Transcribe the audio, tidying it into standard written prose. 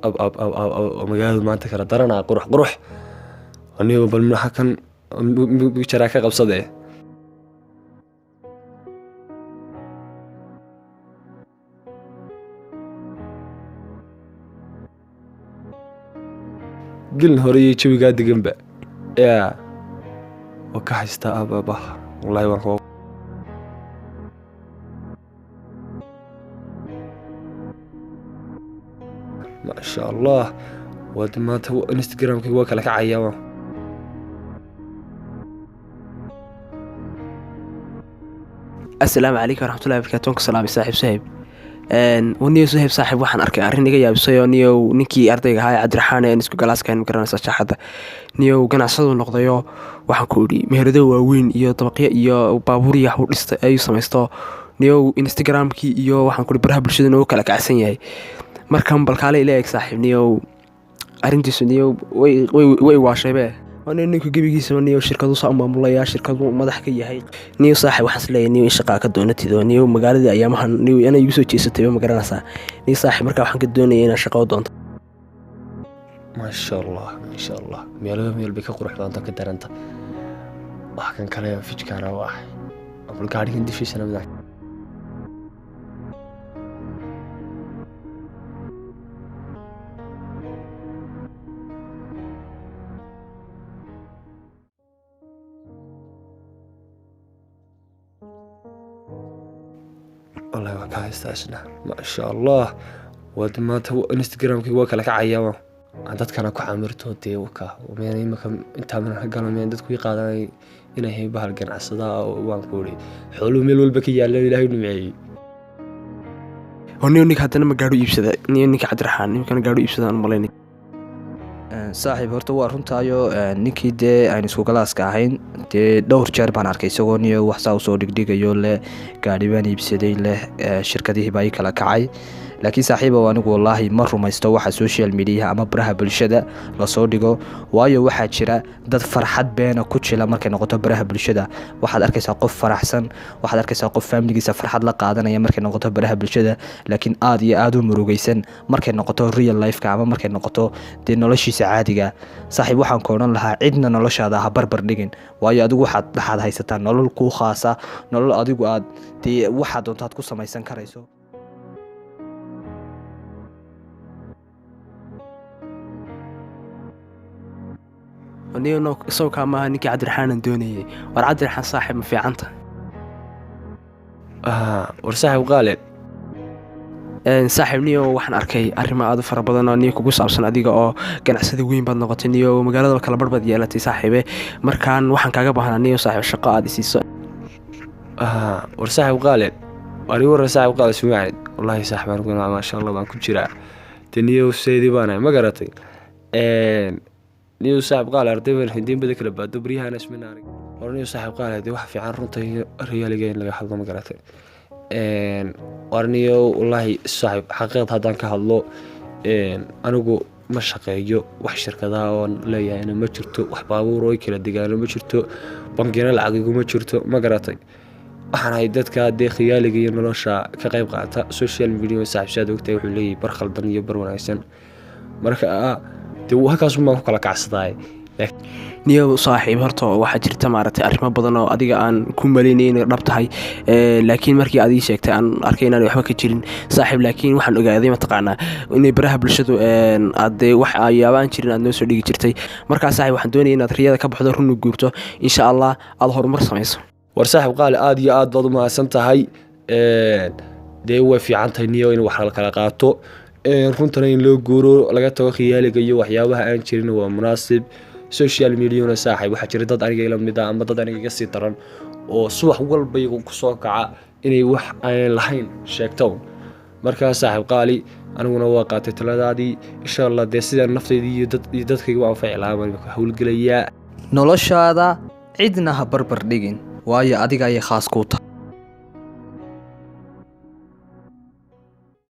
magaalada maanta kala daranaa qurux aniga bal maxaa kan jaraa ka qabsadee gelin hore iyo jawigaa deganba yaa waa ka haystaa ababa wallaahi waan koo ما شاء الله وما تو انستغرام كي وكلا كعيا السلام عليكم ورحمة الله وبركاته سلام صاحب سهيب ونيو سهيب صاحب waxaan arkay arrin iga yaabisay oo niyo ninkii ardayga ahaa Cabdiraxmaan ee isku galaaskeen ma garanaysa shaqada niyo ganacsado noqdayo waxaan ku iri meherado waaweyn iyo dabaqyo iyo baabuur iyo wax dhistay ay samaysto niyo Instagramkii iyo waxaan ku iri baraha bulshada oo kala kacsan yahay markaan balkaale ilaahay saaxiibniyo arintiisu niyo way waashaybe oo ninku gabigiisa niyo shirkadu soo maamulaya shirkadu madax ka yahay niyo saaxiib waxaan isleeyahay niyo shaqo ka doonatido niyo magaalada ayaamahan niyo ana igu soo jeesatay ma garanaysaa niyo saaxiib markaa waxaan ka doonayaa inaan shaqo doonto ما شاء الله meel bay ka qurux doonta ka daranta wax kan kale fikirka wax abul gaarigan difisana madax والله وكا استاشنا ما شاء الله ودما تو انستغرام كي وكلا كعيا عندك كان ku caamirto dee waka oo imaka inta man galmeen dadku yaqaadaan inay hay bahal ganacsada waan koori xoolo meel walba ka yaalo ilaahay numeeyay oo ninka hadana ma gaaro iibsada ninka Cabdiraxmaan ninkan gaaro iibsada aan malaynay saaxiib horta waa runtaayo ninkii dee aan isku galaaska ahayn dee dhowr jeer baan arkay isagoo niyo wax saa soo dhigdhigayo leh gaari baan iibsaday leh shirkadihii baa kala kacay laakiin saaxiibo anigu wallahi ma rumaysto waxa social media ama baraha bulshada la soo dhigo waayo waxa jira dad farxad beena ku jila markay noqoto baraha bulshada waxaad arkaysaa qof faraxsan waxaad arkaysaa qof family-giisa farxad la qaadanaya markay noqoto baraha bulshada laakiin aad iyo aad u murugaysan markay noqoto real life-ka ama markay noqoto dee noloshiisa caadiga saaxiib waxaan ku oran lahaa cidna noloshaada ha barbar dhigin waayo adigu waxaad haysataa nolol ku khaasa nolol adigu aad dee waxa doontaad ku samaysan karayso ونيو سو كما نيكي Cabdiraxmaan doonayay war Cabdiraxmaan saaxiib ma fiicanta war saaxiib qaalid saaxiib niyo waxaan arkay arrimo aad u fara badan oo niyo kugu saabsan adiga oo ganacsada weyn baad noqotay niyo magaalada kala barbad yeelatay saaxiibe markaan waxaan kaaga baahnaa niyo saaxiib shaqo aad isiiso war saaxiib qaalid war saaxiib qaalid sumaacid wallahi saaxiib anigu ma sha Allah baan ku jiraa taniyo seedii baan ma garatay niyo saaxiib qaal ardayban hindin bada kala baado bariyahan isminaanay niyo saaxiib qaal hadii wax fiican runtii realiga in laga hadlo ma garatay warniyo wallahi saaxiib xaqiiqad hadaan ka hadlo anigu ma shaqeeyo wax shirkadaha oo leeyahay ma jirto wax baabuur oo kala degaan ma jirto bangina lacag ma jirto ma garatay waxaan ay dadka deeqiyaliga iyo nolosha ka qayb qaata social media saaxiib saad ogtay wuxuu leeyahay bar khaldan iyo bar wanaagsan marka dee waxaas ma ku kala kacsaday niyo saaxiib horta waxa jirta maaragtay arrimo badan oo adiga aan ku maleynayeen dhab tahay laakiin markii aad ii sheegtay aan arkay inaan waxba ka jirin saaxiib laakiin waxaan ogaaday ma taqaanaa inay baraha bulshadu aad wax ayaabaan jirin aad noo soo dhigi jirtay markaa saaxiib waxaan doonayaa inaad riyada ka baxdo run u guurto insha Allah aad horumar samayso war saaxiib qaali aad iyo aad baad u mahadsan tahay dee way fiican tahay niyo in wax kala qaato runtana in loo guuro laga tago khiyaaliga iyo waxyaabaha aan jirin waa munaasib social media na saaxiib waxa jira dad aniga ila mid ah ama dad aniga si daran oo subax walba iyagu ku soo kaca inay wax aan lahayn sheegto marka saaxiib qaali aniguna waa qaatay taladaadii insha Allah dee sida naftayda iyo dadkayga waan ficilaaban hawlgalayaa noloshaada cidna ha barbar dhigin waayo adiga ay khaas ku tahay